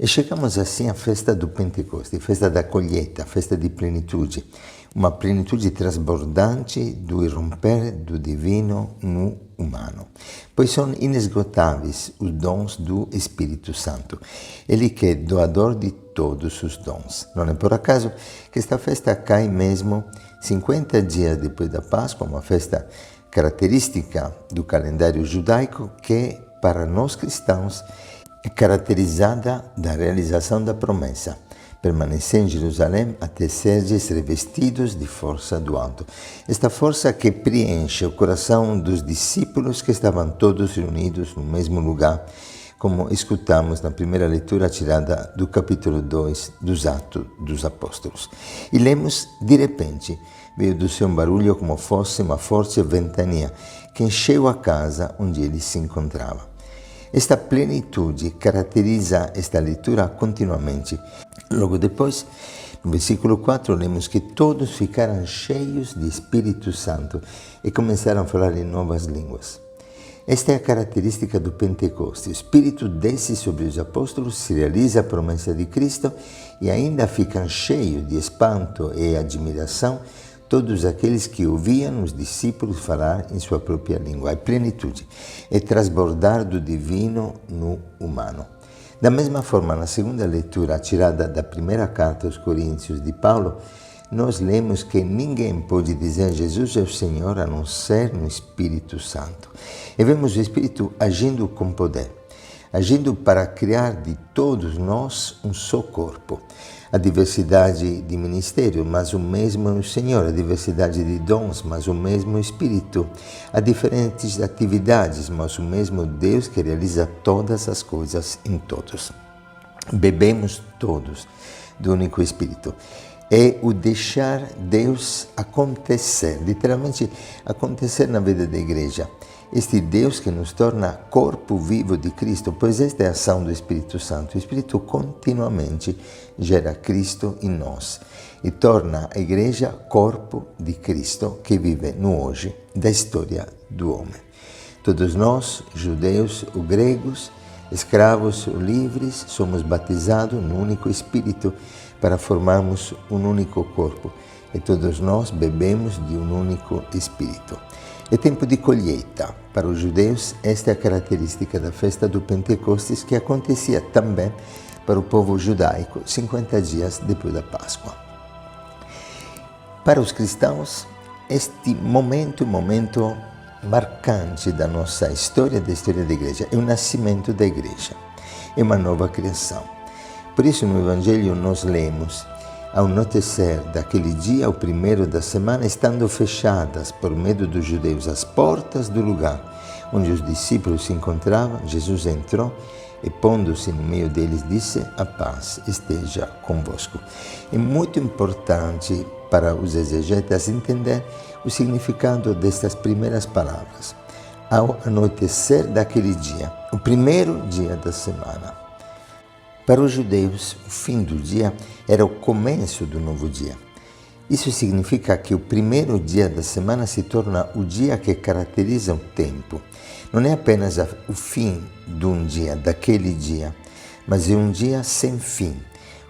E chegamos assim à festa do Pentecoste, festa da colheita, festa di plenitude, uma plenitude transbordante do irromper do divino no umano. Pois são inesgotáveis os dons do Espírito Santo, ele que é doador de todos os dons. Não é por acaso que esta festa cai mesmo 50 dias depois da Páscoa, uma festa característica do calendário judaico que, para nós cristãos, é caracterizada da realização da promessa: permanecer em Jerusalém até seres revestidos de força do alto. Esta força que preenche o coração dos discípulos que estavam todos reunidos no mesmo lugar, como escutamos na primeira leitura tirada do capítulo 2 dos Atos dos Apóstolos. E lemos: de repente, veio do céu um barulho como fosse uma forte ventania que encheu a casa onde ele se encontrava. Esta plenitude caracteriza esta leitura continuamente. Logo depois, no versículo 4, lemos que todos ficaram cheios de Espírito Santo e começaram a falar em novas línguas. Esta é a característica do Pentecoste. O Espírito desce sobre os apóstolos, se realiza a promessa de Cristo e ainda ficam cheios de espanto e admiração todos aqueles que ouviam os discípulos falar em sua própria língua. A plenitude é transbordar do divino no humano. Da mesma forma, na segunda leitura, tirada da primeira carta aos Coríntios de Paulo, nós lemos que ninguém pode dizer Jesus é o Senhor a não ser no Espírito Santo. E vemos o Espírito agindo com poder, agindo para criar de todos nós um só corpo. A diversidade de ministério, mas o mesmo é o Senhor. A diversidade de dons, mas o mesmo Espírito. Há diferentes atividades, mas o mesmo Deus que realiza todas as coisas em todos. Bebemos todos do único Espírito. É o deixar Deus acontecer, literalmente acontecer na vida da igreja. Este Deus que nos torna corpo vivo de Cristo, pois esta é a ação do Espírito Santo. O Espírito continuamente gera Cristo em nós e torna a igreja corpo de Cristo que vive no hoje da história do homem. Todos nós, judeus ou gregos, escravos ou livres, somos batizados no único Espírito para formarmos um único corpo e todos nós bebemos de um único Espírito. É tempo de colheita. Para os judeus, esta é a característica da festa do Pentecostes, que acontecia também para o povo judaico 50 dias depois da Páscoa. Para os cristãos, este momento é um momento marcante da nossa história, da história da igreja. É o nascimento da igreja, é uma nova criação. Por isso, no Evangelho, nós lemos: ao anoitecer daquele dia, o primeiro da semana, estando fechadas por medo dos judeus as portas do lugar onde os discípulos se encontravam, Jesus entrou e, pondo-se no meio deles, disse: a paz esteja convosco. É muito importante para os exegetas entender o significado destas primeiras palavras. Ao anoitecer daquele dia, o primeiro dia da semana. Para os judeus, o fim do dia era o começo do novo dia. Isso significa que o primeiro dia da semana se torna o dia que caracteriza o tempo. Não é apenas o fim de um dia, daquele dia, mas é um dia sem fim.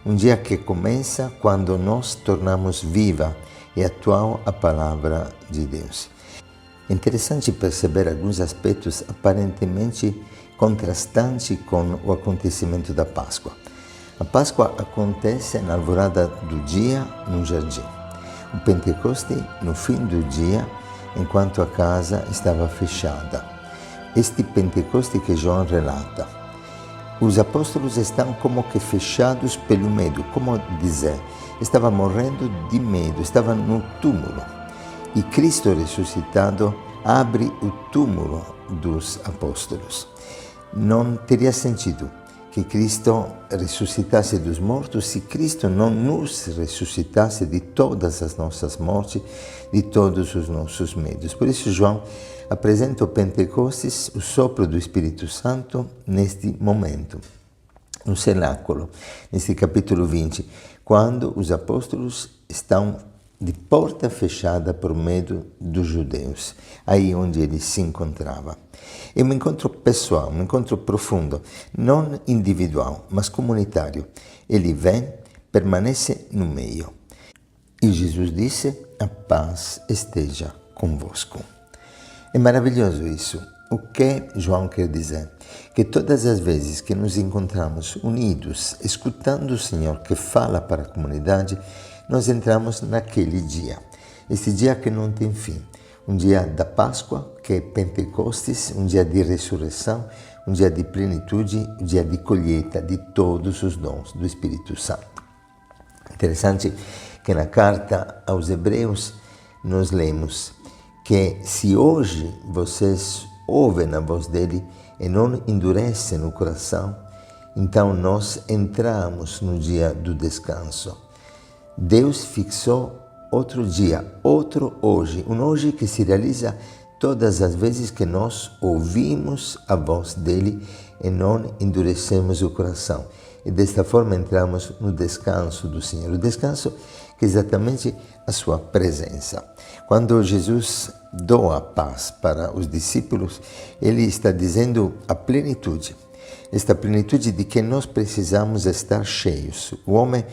Um dia que começa quando nós tornamos viva e atual a palavra de Deus. É interessante perceber alguns aspectos aparentemente contrastantes com o acontecimento da Páscoa. A Páscoa acontece na alvorada do dia no jardim. O Pentecoste no fim do dia, enquanto a casa estava fechada. Este Pentecoste que João relata. Os apóstolos estão como que fechados pelo medo, como dizer, estavam morrendo de medo, estavam no túmulo. E Cristo ressuscitado abre o túmulo dos apóstolos. Não teria sentido que Cristo ressuscitasse dos mortos se Cristo não nos ressuscitasse de todas as nossas mortes, de todos os nossos medos. Por isso João apresenta o Pentecostes, o sopro do Espírito Santo, neste momento, no cenáculo, neste capítulo 20, quando os apóstolos estão de porta fechada por medo dos judeus, aí onde ele se encontrava. É um encontro pessoal, um encontro profundo, não individual, mas comunitário. Ele vem, permanece no meio. E Jesus disse: a paz esteja convosco. É maravilhoso isso. O que João quer dizer? Que todas as vezes que nos encontramos unidos, escutando o Senhor que fala para a comunidade, nós entramos naquele dia. Este dia que não tem fim. Um dia da Páscoa, que é Pentecostes, um dia de ressurreição, um dia de plenitude, um dia de colheita de todos os dons do Espírito Santo. Interessante que na carta aos Hebreus nós lemos que se hoje vocês ouvem a voz dele e não endurecem o coração, então nós entramos no dia do descanso. Deus fixou outro dia, outro hoje, um hoje que se realiza todas as vezes que nós ouvimos a voz dele e não endurecemos o coração. E desta forma entramos no descanso do Senhor. O descanso que é exatamente a sua presença. Quando Jesus doa a paz para os discípulos, ele está dizendo a plenitude. Esta plenitude de que nós precisamos estar cheios. O homem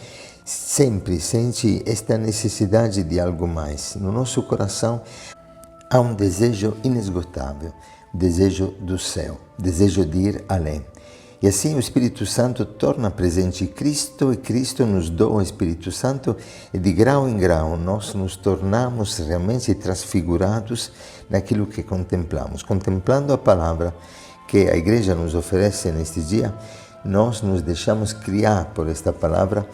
sempre sente esta necessidade de algo mais. No nosso coração há um desejo inesgotável, desejo do céu, desejo de ir além. E assim o Espírito Santo torna presente Cristo e Cristo nos doa o Espírito Santo e de grau em grau nós nos tornamos realmente transfigurados naquilo que contemplamos. Contemplando a palavra que a igreja nos oferece neste dia, nós nos deixamos criar por esta palavra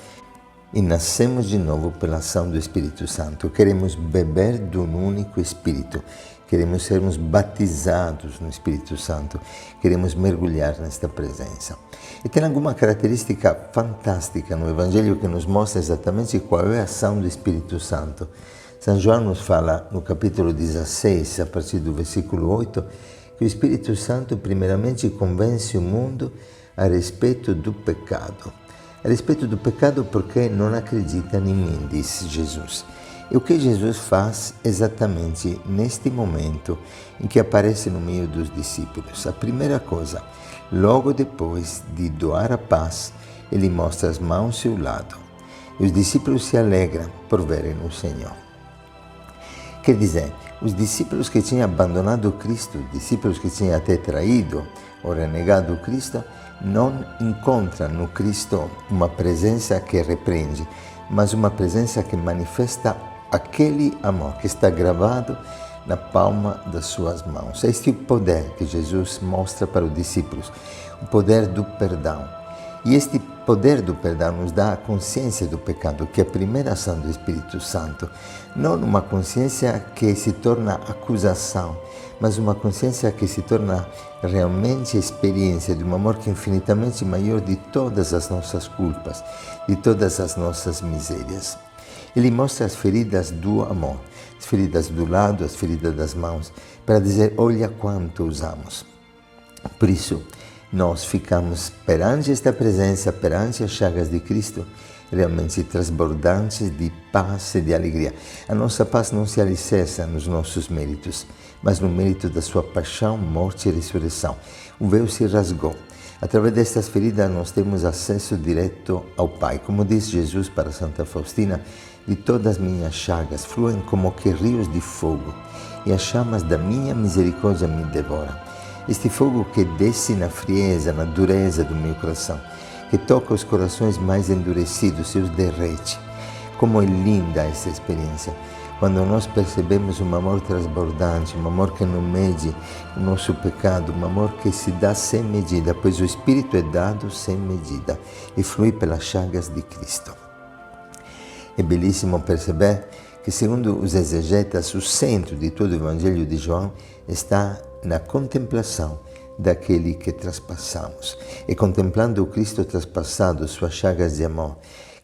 e nascemos de novo pela ação do Espírito Santo. Queremos beber do único Espírito. Queremos sermos batizados no Espírito Santo. Queremos mergulhar nesta presença. E tem alguma característica fantástica no Evangelho que nos mostra exatamente qual é a ação do Espírito Santo. São João nos fala no capítulo 16, a partir do versículo 8, que o Espírito Santo primeiramente convence o mundo a respeito do pecado. A respeito do pecado porque não acredita em mim, disse Jesus. E o que Jesus faz exatamente neste momento em que aparece no meio dos discípulos? A primeira coisa, logo depois de doar a paz, ele mostra as mãos e o lado. E os discípulos se alegram por verem o Senhor. Quer dizer, os discípulos que tinham abandonado Cristo, os discípulos que tinham até traído ou renegado Cristo, não encontram no Cristo uma presença que repreende, mas uma presença que manifesta aquele amor que está gravado na palma das suas mãos. Este é o poder que Jesus mostra para os discípulos, o poder do perdão. E este poder do perdão nos dá a consciência do pecado, que é a primeira ação do Espírito Santo. Não uma consciência que se torna acusação, mas uma consciência que se torna realmente experiência de um amor que é infinitamente maior de todas as nossas culpas, de todas as nossas misérias. Ele mostra as feridas do amor, as feridas do lado, as feridas das mãos, para dizer, olha quanto usamos. Por isso, nós ficamos perante esta presença, perante as chagas de Cristo, realmente transbordantes de paz e de alegria. A nossa paz não se alicerça nos nossos méritos, mas no mérito da sua paixão, morte e ressurreição. O véu se rasgou. Através destas feridas nós temos acesso direto ao Pai. Como diz Jesus para Santa Faustina, de todas as minhas chagas fluem como que rios de fogo, e as chamas da minha misericórdia me devoram. Este fogo que desce na frieza, na dureza do meu coração, que toca os corações mais endurecidos e os derrete. Como é linda essa experiência, quando nós percebemos um amor transbordante, um amor que não mede o nosso pecado, um amor que se dá sem medida, pois o Espírito é dado sem medida e flui pelas chagas de Cristo. É belíssimo perceber que, segundo os exegetas, o centro de todo o Evangelho de João está na contemplação daquele que traspassamos. E contemplando o Cristo traspassado, suas chagas de amor,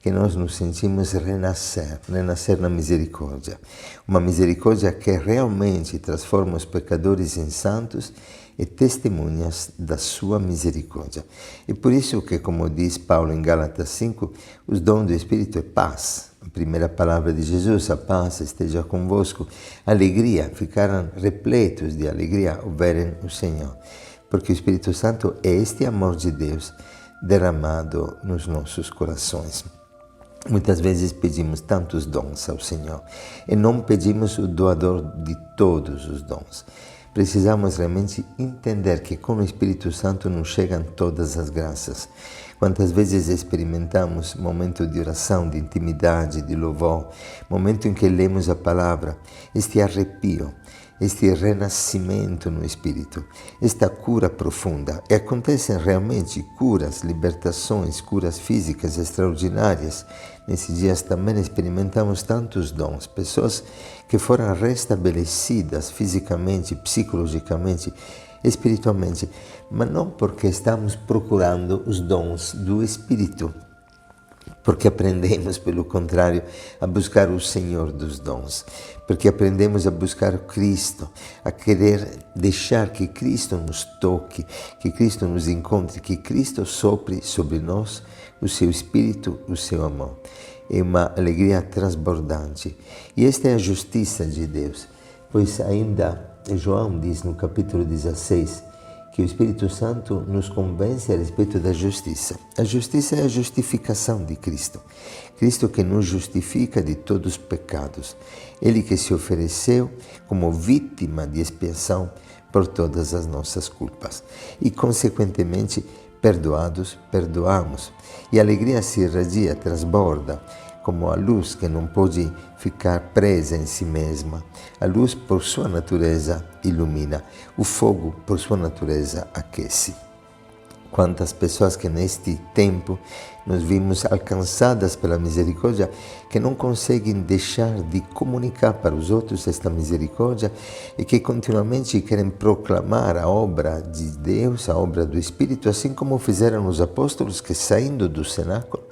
que nós nos sentimos renascer na misericórdia. Uma misericórdia que realmente transforma os pecadores em santos e testemunhas da sua misericórdia. E por isso que, como diz Paulo em Gálatas 5, os dons do Espírito é paz, a primeira palavra de Jesus, a paz esteja convosco, alegria, ficaram repletos de alegria ao verem o Senhor, porque o Espírito Santo é este amor de Deus derramado nos nossos corações. Muitas vezes pedimos tantos dons ao Senhor e não pedimos o doador de todos os dons. Precisamos realmente entender que com o Espírito Santo nos chegam todas as graças. Quantas vezes experimentamos momento de oração, de intimidade, de louvor, momento em que lemos a palavra, este arrepio, este renascimento no Espírito, esta cura profunda. E acontecem realmente curas, libertações, curas físicas extraordinárias. Nesses dias também experimentamos tantos dons, pessoas que foram restabelecidas fisicamente, psicologicamente, espiritualmente, mas não porque estamos procurando os dons do Espírito, porque aprendemos, pelo contrário, a buscar o Senhor dos dons, porque aprendemos a buscar Cristo, a querer deixar que Cristo nos toque, que Cristo nos encontre, que Cristo sopre sobre nós o seu Espírito, o seu amor. É uma alegria transbordante. E esta é a justiça de Deus, pois ainda João diz no capítulo 16 que o Espírito Santo nos convence a respeito da justiça. A justiça é a justificação de Cristo. Cristo que nos justifica de todos os pecados. Ele que se ofereceu como vítima de expiação por todas as nossas culpas. E, consequentemente, perdoados, perdoamos. E a alegria se irradia, transborda, como a luz que não pode ficar presa em si mesma. A luz, por sua natureza, ilumina. O fogo, por sua natureza, aquece. Quantas pessoas que neste tempo nos vimos alcançadas pela misericórdia, que não conseguem deixar de comunicar para os outros esta misericórdia e que continuamente querem proclamar a obra de Deus, a obra do Espírito, assim como fizeram os apóstolos que, saindo do cenáculo,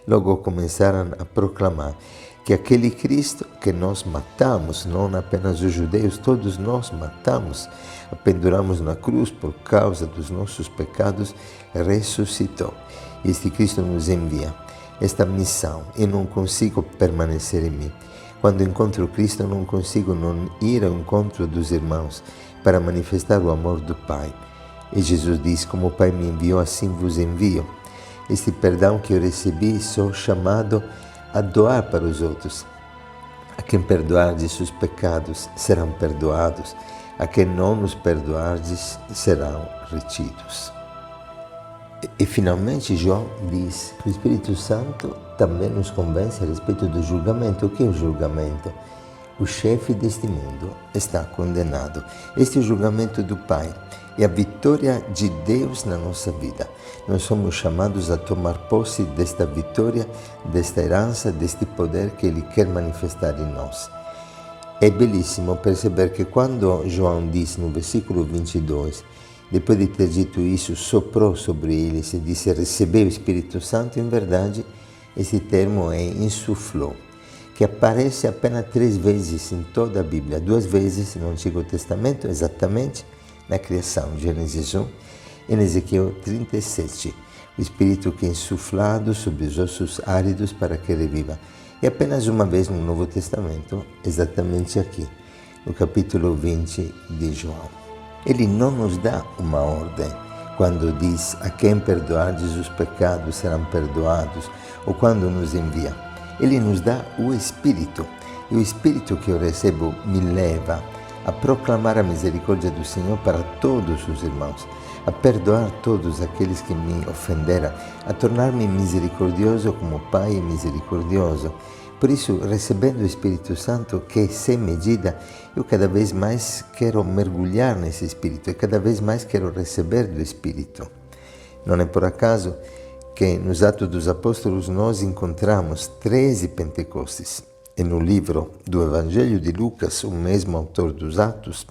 logo começaram a proclamar que aquele Cristo que nós matamos, não apenas os judeus, todos nós matamos, penduramos na cruz por causa dos nossos pecados, ressuscitou. Este Cristo nos envia esta missão. Eu não consigo permanecer em mim. Quando encontro Cristo, não consigo não ir ao encontro dos irmãos para manifestar o amor do Pai. E Jesus diz, como o Pai me enviou, assim vos envio. Este perdão que eu recebi, sou chamado a doar para os outros. A quem perdoardes os pecados, serão perdoados. A quem não nos perdoardes, serão retidos. E finalmente João diz que o Espírito Santo também nos convence a respeito do julgamento. O que é o julgamento? O chefe deste mundo está condenado. Este é o julgamento do Pai. É a vitória de Deus na nossa vida. Nós somos chamados a tomar posse desta vitória, desta herança, deste poder que Ele quer manifestar em nós. É belíssimo perceber que quando João diz no versículo 22, depois de ter dito isso, soprou sobre eles e disse, recebeu o Espírito Santo, em verdade, esse termo é insuflou, que aparece apenas 3 vezes em toda a Bíblia, 2 vezes no Antigo Testamento, exatamente na criação, Gênesis 1, e em Ezequiel 37, o Espírito que é insuflado sobre os ossos áridos para que reviva. E apenas uma vez no Novo Testamento, exatamente aqui, no capítulo 20 de João. Ele não nos dá uma ordem quando diz a quem perdoardes os pecados serão perdoados, ou quando nos envia. Ele nos dá o Espírito, e o Espírito que eu recebo me leva a proclamar a misericórdia do Senhor para todos os irmãos, a perdoar todos aqueles que me ofenderam, a tornar-me misericordioso como o Pai é misericordioso. Por isso, recebendo o Espírito Santo, que é sem medida, eu cada vez mais quero mergulhar nesse Espírito e cada vez mais quero receber do Espírito. Não é por acaso que nos Atos dos Apóstolos nós encontramos 13 Pentecostes. E no livro do Evangelho de Lucas, o mesmo autor dos Atos,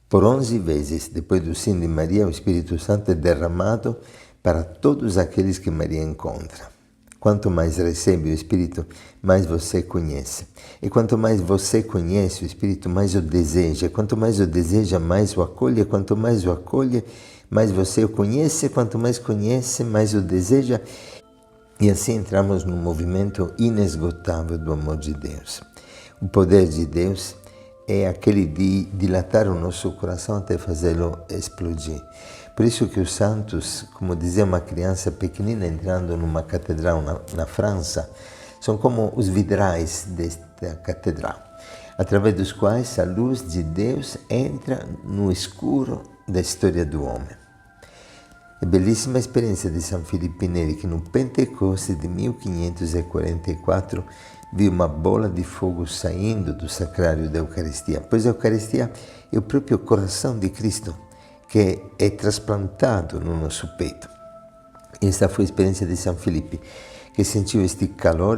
por 11 vezes, depois do sim de Maria, o Espírito Santo é derramado para todos aqueles que Maria encontra. Quanto mais recebe o Espírito, mais você conhece. E quanto mais você conhece o Espírito, mais o deseja. Quanto mais o deseja, mais o acolhe. Quanto mais o acolhe, mais você o conhece. Quanto mais conhece, mais o deseja. E assim entramos num movimento inesgotável do amor de Deus. O poder de Deus é aquele de dilatar o nosso coração até fazê-lo explodir. Por isso que os santos, como dizia uma criança pequenina entrando numa catedral na França, são como os vidrais desta catedral, através dos quais a luz de Deus entra no escuro da história do homem. É belíssima a experiência de San Filippo Neri, que no Pentecoste de 1544 viu uma bola de fogo saindo do sacrário da Eucaristia, pois a Eucaristia é o próprio coração de Cristo, que é trasplantado no nosso peito. E esta foi a experiência de San Filippo, que sentiu este calor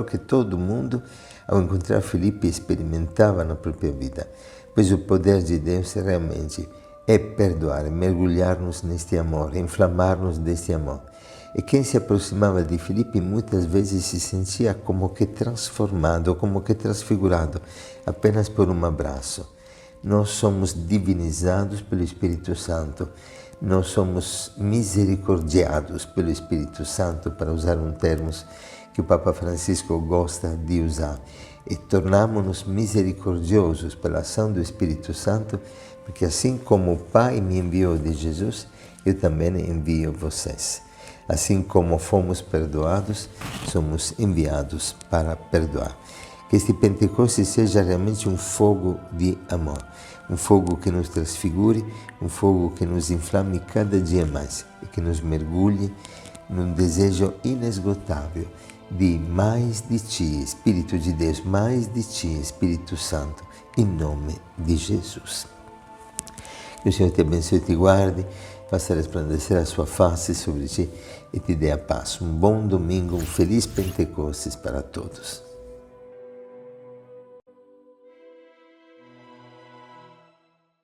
que todo mundo, ao encontrar Filippo, experimentava na própria vida, pois o poder de Deus realmente é perdoar, é mergulhar-nos neste amor, inflamar-nos deste amor. E quem se aproximava de Filippo muitas vezes se sentia como que transformado, como que transfigurado, apenas por um abraço. Nós somos divinizados pelo Espírito Santo, nós somos misericordiados pelo Espírito Santo, para usar um termo que o Papa Francisco gosta de usar, e tornamos-nos misericordiosos pela ação do Espírito Santo, porque assim como o Pai me enviou de Jesus, eu também envio vocês. Assim como fomos perdoados, somos enviados para perdoar. Que este Pentecoste seja realmente um fogo de amor, um fogo que nos transfigure, um fogo que nos inflame cada dia mais e que nos mergulhe num desejo inesgotável de mais de Ti, Espírito de Deus, mais de Ti, Espírito Santo, em nome de Jesus. Que o Senhor te abençoe e te guarde, faça resplandecer a sua face sobre ti e te dê a paz. Um bom domingo, um feliz Pentecostes para todos.